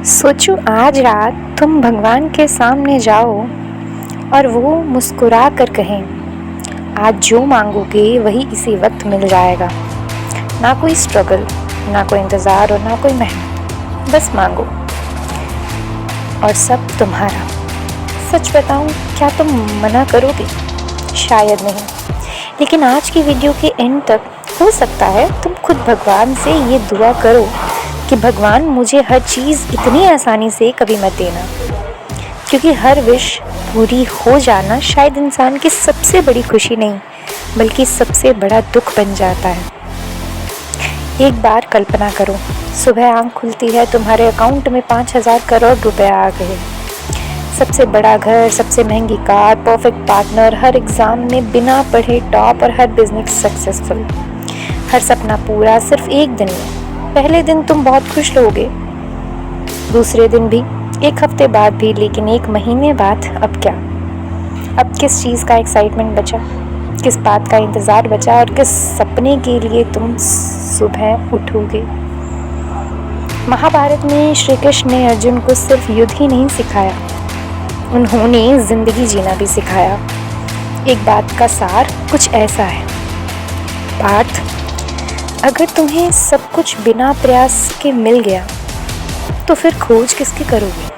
सोचो आज रात तुम भगवान के सामने जाओ और वो मुस्कुरा कर कहें, आज जो मांगोगे वही इसी वक्त मिल जाएगा। ना कोई स्ट्रगल, ना कोई इंतज़ार और ना कोई मेहनत, बस मांगो और सब तुम्हारा। सच बताऊं, क्या तुम मना करोगे? शायद नहीं, लेकिन आज की वीडियो के एंड तक हो सकता है तुम खुद भगवान से ये दुआ करो कि भगवान मुझे हर चीज़ इतनी आसानी से कभी मत देना, क्योंकि हर विश पूरी हो जाना शायद इंसान की सबसे बड़ी खुशी नहीं बल्कि सबसे बड़ा दुख बन जाता है। एक बार कल्पना करो, सुबह आंख खुलती है, तुम्हारे अकाउंट में 5,000 करोड़ रुपए आ गए। सबसे बड़ा घर, सबसे महंगी कार, परफेक्ट पार्टनर, हर एग्ज़ाम में बिना पढ़े टॉप और हर बिजनेस सक्सेसफुल। हर सपना पूरा सिर्फ एक दिन में। पहले दिन तुम बहुत खुश रहोगे, दूसरे दिन भी, एक हफ्ते बाद भी, लेकिन एक महीने बाद अब क्या? अब किस चीज़ का एक्साइटमेंट बचा, किस बात का इंतज़ार बचा और किस सपने के लिए तुम सुबह उठोगे? महाभारत में श्री कृष्ण ने अर्जुन को सिर्फ युद्ध ही नहीं सिखाया, उन्होंने ज़िंदगी जीना भी सिखाया। एक बात का सार कुछ ऐसा है, पार्थ, अगर तुम्हें सब कुछ बिना प्रयास के मिल गया तो फिर खोज किसकी करोगे?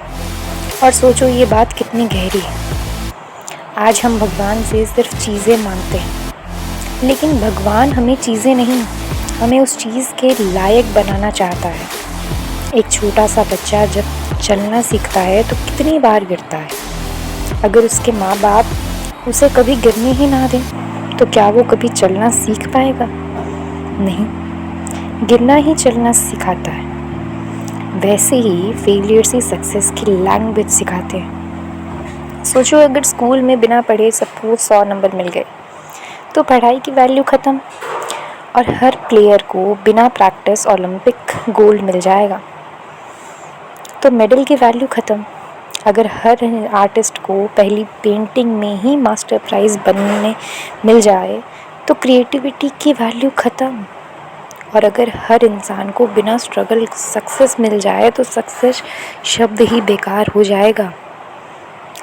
और सोचो ये बात कितनी गहरी है। आज हम भगवान से सिर्फ चीज़ें मांगते हैं, लेकिन भगवान हमें चीज़ें नहीं, हमें उस चीज़ के लायक बनाना चाहता है। एक छोटा सा बच्चा जब चलना सीखता है तो कितनी बार गिरता है। अगर उसके माँ बाप उसे कभी गिरने ही ना दें तो क्या वो कभी चलना सीख पाएगा? नहीं, गिरना ही चलना सिखाता है। वैसे ही फेलियर्स ही सक्सेस की लैंग्वेज सिखाते हैं। सोचो अगर स्कूल में बिना पढ़े सबको 100 नंबर मिल गए तो पढ़ाई की वैल्यू ख़त्म, और हर प्लेयर को बिना प्रैक्टिस ओलंपिक गोल्ड मिल जाएगा तो मेडल की वैल्यू ख़त्म। अगर हर आर्टिस्ट को पहली पेंटिंग में ही मास्टर प्राइज़ बनने मिल जाए तो क्रिएटिविटी की वैल्यू ख़त्म। और अगर हर इंसान को बिना स्ट्रगल सक्सेस मिल जाए तो सक्सेस शब्द ही बेकार हो जाएगा।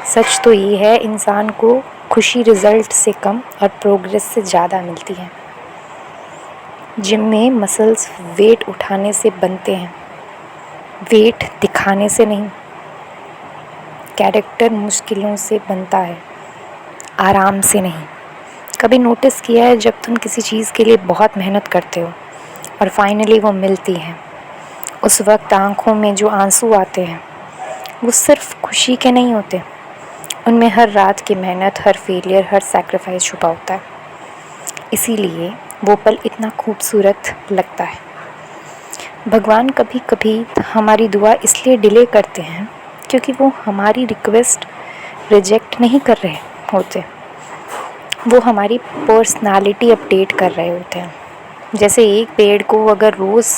सच तो ये है, इंसान को खुशी रिजल्ट से कम और प्रोग्रेस से ज़्यादा मिलती है। जिम में मसल्स वेट उठाने से बनते हैं, वेट दिखाने से नहीं। कैरेक्टर मुश्किलों से बनता है, आराम से नहीं। कभी नोटिस किया है, जब तुम किसी चीज़ के लिए बहुत मेहनत करते हो और फाइनली वो मिलती है, उस वक्त आँखों में जो आंसू आते हैं वो सिर्फ खुशी के नहीं होते, उनमें हर रात की मेहनत, हर फेलियर, हर सैक्रिफाइस छुपा होता है। इसीलिए वो पल इतना खूबसूरत लगता है। भगवान कभी कभी हमारी दुआ इसलिए डिले करते हैं क्योंकि वो हमारी रिक्वेस्ट रिजेक्ट नहीं कर रहे होते, वो हमारी पर्सनालिटी अपडेट कर रहे होते हैं। जैसे एक पेड़ को अगर रोज़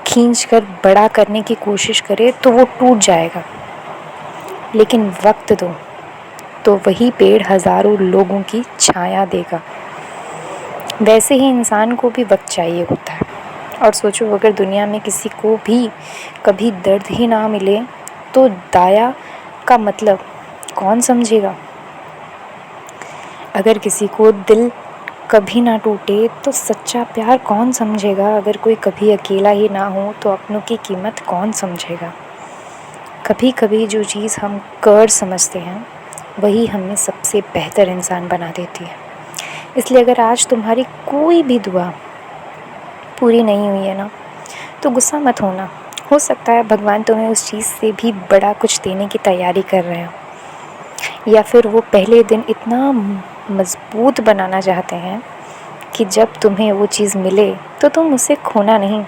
खींचकर बड़ा करने की कोशिश करे तो वो टूट जाएगा, लेकिन वक्त दो तो वही पेड़ हज़ारों लोगों की छाया देगा। वैसे ही इंसान को भी वक्त चाहिए होता है। और सोचो अगर दुनिया में किसी को भी कभी दर्द ही ना मिले तो दया का मतलब कौन समझेगा? अगर किसी को दिल कभी ना टूटे तो सच्चा प्यार कौन समझेगा? अगर कोई कभी अकेला ही ना हो तो अपनों की कीमत कौन समझेगा? कभी कभी जो चीज़ हम कर्ज समझते हैं वही हमें सबसे बेहतर इंसान बना देती है। इसलिए अगर आज तुम्हारी कोई भी दुआ पूरी नहीं हुई है ना, तो गुस्सा मत होना। हो सकता है भगवान तुम्हें उस चीज़ से भी बड़ा कुछ देने की तैयारी कर रहे हो, या फिर वो पहले दिन इतना मजबूत बनाना चाहते हैं कि जब तुम्हें वो चीज़ मिले तो तुम उसे खोना नहीं।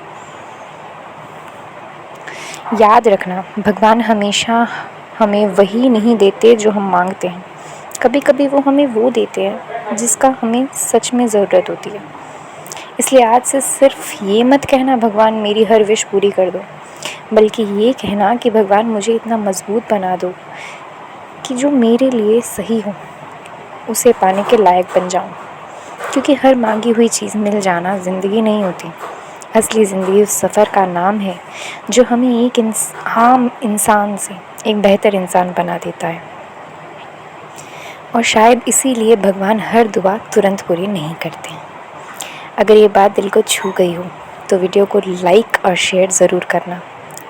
याद रखना, भगवान हमेशा हमें वही नहीं देते जो हम मांगते हैं। कभी कभी वो हमें वो देते हैं जिसका हमें सच में ज़रूरत होती है। इसलिए आज से सिर्फ ये मत कहना भगवान मेरी हर विश पूरी कर दो, बल्कि ये कहना कि भगवान मुझे इतना मजबूत बना दो कि जो मेरे लिए सही हो उसे पाने के लायक बन जाऊं। क्योंकि हर मांगी हुई चीज़ मिल जाना ज़िंदगी नहीं होती, असली ज़िंदगी उस सफ़र का नाम है जो हमें एक आम इंसान से एक बेहतर इंसान बना देता है। और शायद इसीलिए भगवान हर दुआ तुरंत पूरी नहीं करते। अगर ये बात दिल को छू गई हो तो वीडियो को लाइक और शेयर ज़रूर करना।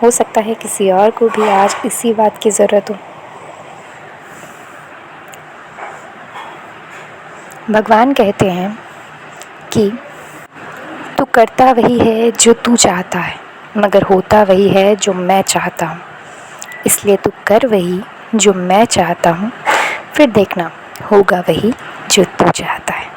हो सकता है किसी और को भी आज इसी बात की ज़रूरत हो। भगवान कहते हैं कि तू करता वही है जो तू चाहता है, मगर होता वही है जो मैं चाहता हूँ। इसलिए तू कर वही जो मैं चाहता हूँ, फिर देखना होगा वही जो तू चाहता है।